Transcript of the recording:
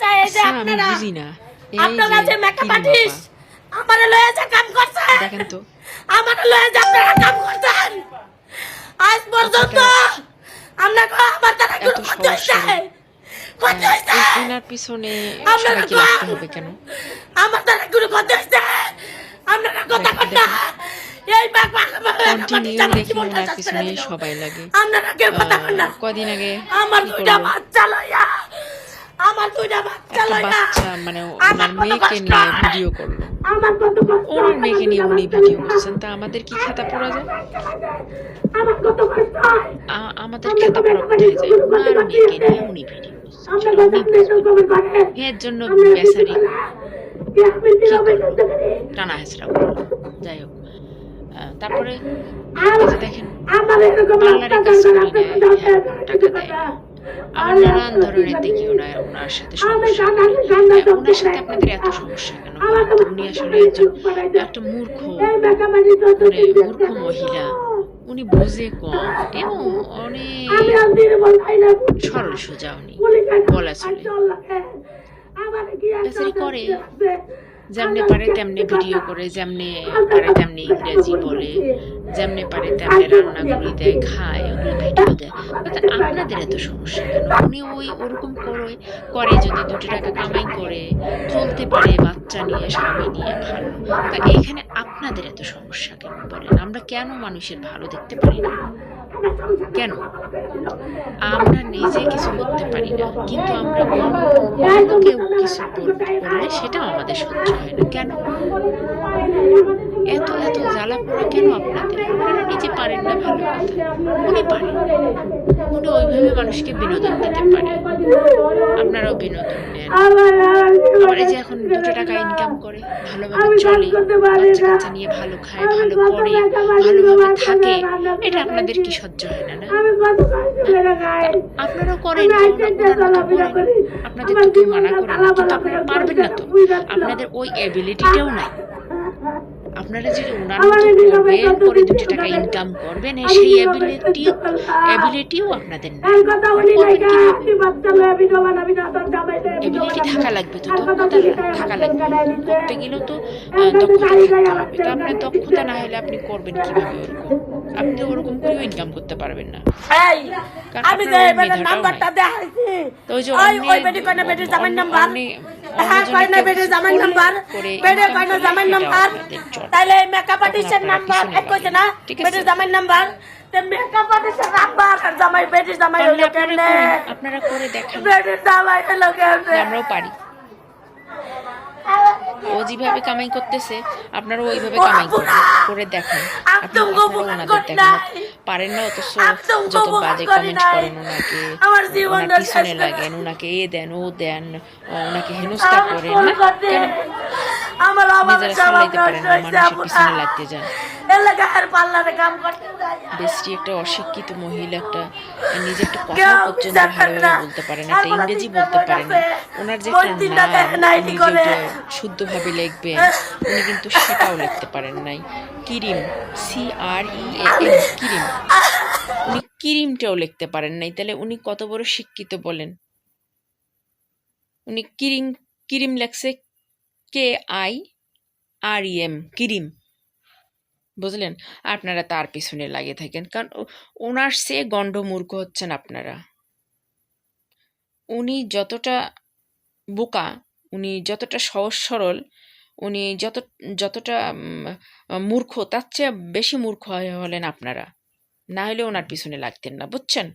চাই এই যে আচ্ছা, আমি আপনারা বুঝি না। এই আপনারা যে যে মেকআপ কিরিম আপা, আর্টিস্ট আমারে লয়ে যে কাম করছেন, দেখেন তো আমারে লয়ে যে আপনারা কাম করছেন, আজ পর্যন্ত কথাটা আপনাকে আমার দ্বারা এত কোনো ক্ষতি সহজ হয়েছে, সরল। ক্ষতি হয়েছে, এনার পিছনে আপনারা সবাইকে লাগতে কম, হবে কেন? আমার দ্বারা কোনো ক্ষতি হয়েছে, আপনারা কথা কন না। দেখেন এই মেকআপ কন্টিনিউ আমার দেখি জীবনটা ওনার শেষ করে পিছনে দিল, সবাই লাগে। আপনারা কেউ কথা কন না। কদিন আগে আমার কি দুইটা করলো, বাচ্চা লইয়া, আমার দুইটা বাচ্চা একটা লইয়া বাচ্চা মানে আমার ওনার কত মেয়েকে কষ্ট নিয়ে হয়, ভিডিও করলো। আমার কত কষ্ট হয়, ওনার আমার মেয়েকে নিয়ে দুইটা উনি বাচ্চা ভিডিও লইয়া করছেন, তা আমাদের কি খেতা পড়া যায়? আমার কত কষ্ট হয়, আমাদের আমরা খেতা তো পড়া মেকাপাটি কোথায় যায়? শুরু করতে ওনার পারছি মেয়েকে না, নিয়ে উনি ভিডিও করছেন, আমরা সেটা তো উনি জানলে বুঝবেন। এরকমের করে, এর জন্য আমরা কিছু বেচারি করে কি আমি কি দিলাম করলো, করতে পারি, টানা হেঁচড়া করলো। যাই হোক, তারপরে আর এই যে দেখেন আমার এরকম রাস্তা পার্লারে কাজ দরকার, করি আপনার নেয়, কথা আছে, এরপর কিছু টাকা করে দেয় না। না। আবার আরে নানান আপনারা কি ধরনের করেন, দেখি ওনার সাথে আমি সমস্যা কান্না করে। কান্না সব ওনার সাথে দেখাই আপনাদের করি এত না, সমস্যা কেন বলেন আমাকে তো? উনি বাচ্চা আসলে মেরে একজন চুপ বানাইছে, একটা মূর্খ, এই মেকাপাটি তো মানে দুদিন মূর্খ দেখতে মহিলা। উনি বুঝে কম এবং আমি অনেক আর নির্মল ভাই না, সরল সোজা উনি পুলিশ বলা চলে। চল লাগে আমার কি একটা বেচারি করে আছে, যেমনে আমার পারে তেমনে কেমনে ভিডিও কথা, করে, যেমনে কথা পারে কথা তেমনে কথা ইংরেজি করে বলে, যাচ্ছি, যেমনে পারে তেমনে কাজে রান্না বসে করে যাচ্ছি, দেয়, খায়, ওগুলো ভিডিও দেয়। তা আপনাদের এত সমস্যা কেন? উনি ওরকম করে করে যদি 2টা টাকা কামাই করে চলতে পারে বাচ্চা নিয়ে স্বামী নিয়ে, ভালো। তা এইখানে আপনাদের এত সমস্যা কেন বলেন? আমরা কেন মানুষের ভালো দেখতে পারি না? কেন? আমরা নিজে কিছু করতে পারি না, কিন্তু আমরা অন্য কেউ কিছু করলে সেটাও আমাদের সহ্য হয় না কেন? এত এত জ্বালা পোড়া কেন আপনাদের? আপনারা নিজে পারেন না, ভালো কথা। উনি পারেন, উনি ওইভাবে মানুষকে বিনোদন দিতে পারে, আপনারাও বিনোদন নেন। আবার এই যে এখন 2টা টাকা ইনকাম করে, ভালোভাবে চলে, বাচ্চা কাচ্চা নিয়ে ভালো খায়, ভালো পড়ে, ভালোভাবে থাকে, এটা আপনাদের কি সহ্য হয় না? না, আপনারাও করেন, ওনার মতো করেন, আপনাদের তো কেউ মানা করে না, কিন্তু আপনারা পারবেন না তো, আপনাদের ওই এবিলিটিটাও নাই। আপনারা যে ওনার মতো করবেন, করে 2টা টাকা ইনকাম করবেন, সেই এবিলিটিও আপনাদের নাই। করবেন কিভাবে? এবিলিটি থাকা লাগবে, তো দক্ষতা থাকা লাগবে। করতে গেলেও তো দক্ষতা থাকতে হবে। তো আপনার দক্ষতা না হলে আপনি করবেন কিভাবে ওরকম? আপনি ওরকম করেও ইনকাম করতে পারবেন না, এই কারণ আমি আপনার যে ওই এবারে মেধাটাও নাই। নাম্বারটা দেখাইছি, তো ওই যে ওই বেটি কয়না বেটির জামাই নাম্বার, হ্যাঁ অন্যজনে কয়না কেউ বেটির কিছু জামাই করলে নাম্বার, করে বেটে ইনকাম কয়না করলে জামাই সেটাও নাম্বার, আপনাদের চলে, তাইলে এই মেকআপ তখন আর্টিস্টের আপনারা নাম্বার পিছনে এক কইছে লাগেন না, না, ঠিক আছে? বেটির জামাই নাম্বার, তে মেকআপ আর্টিস্টের নাম্বার আর জামাই বেটির জামাই পারলে হইলো আপনারা কেমনে, করেন, আপনারা করে দেখান বেটির জামাই হইলো যে কেমনে, আমরাও পারি। ও যেভাবে কামাই করতেছে আপনারা ওইভাবে ওরা কামাই করেন, পুরা করে দেখান। একদমকে আপনারা উপকার ওনাদের করি দেখান, নাই, পারেন না অথচ একদমকে যত উপকার বাজে করি কমেন্ট নাই, করেন ওনাকে, আমার ওনার জীবনটা শেষ পিছনে করে, লাগেন, ওনাকে এ দেন ও দেন, ওনাকে হেনস্থা আমি করেন ভুল না করছি, কেন? আমার অভাবে নিজেরা স্বভাব সামলাইতে নষ্ট পারেন না, হয়েছে মানুষের আপুরা, পিছনে লাগতে যান। এলাকার পাল্লারে কাম করতে যাই, বেশি একটা অশিক্ষিত মহিলা, একটা নিজে একটা কেউ কথাও পর্যন্ত বিচার করে ভালোভাবে না, বলতে পারে না, আর একটা বলো ইংরেজি তিনটা বলতে বোন পারে না। আছে, ওনার যে বোন একটা তিনটা নাম, নাইটি উনি যে করে, ওইটা শুদ্ধভাবে লিখবেন, উনি কিন্তু সেটাও লিখতে পারেন নাই। কিরিম, CREAM, কিরিম, উনি কিরিমটাও লিখতে পারেন নাই, তাহলে উনি কত বড় শিক্ষিত বলেন? উনি কিরিম, কিরিম লেখছে KIREM, কিরিম, বুঝলেন? আপনারা তার পিছনে লাগিয়ে থাকেন, কারণ ওনার সে গণ্ডমূর্খ হচ্ছেন আপনারা। উনি যতটা বোকা, উনি যতটা সহজ সরল, উনি যতটা মূর্খ, তার চেয়ে বেশি মূর্খ হলেন আপনারা। না হলে ওনার পিছনে লাগতেন না, বুঝছেন?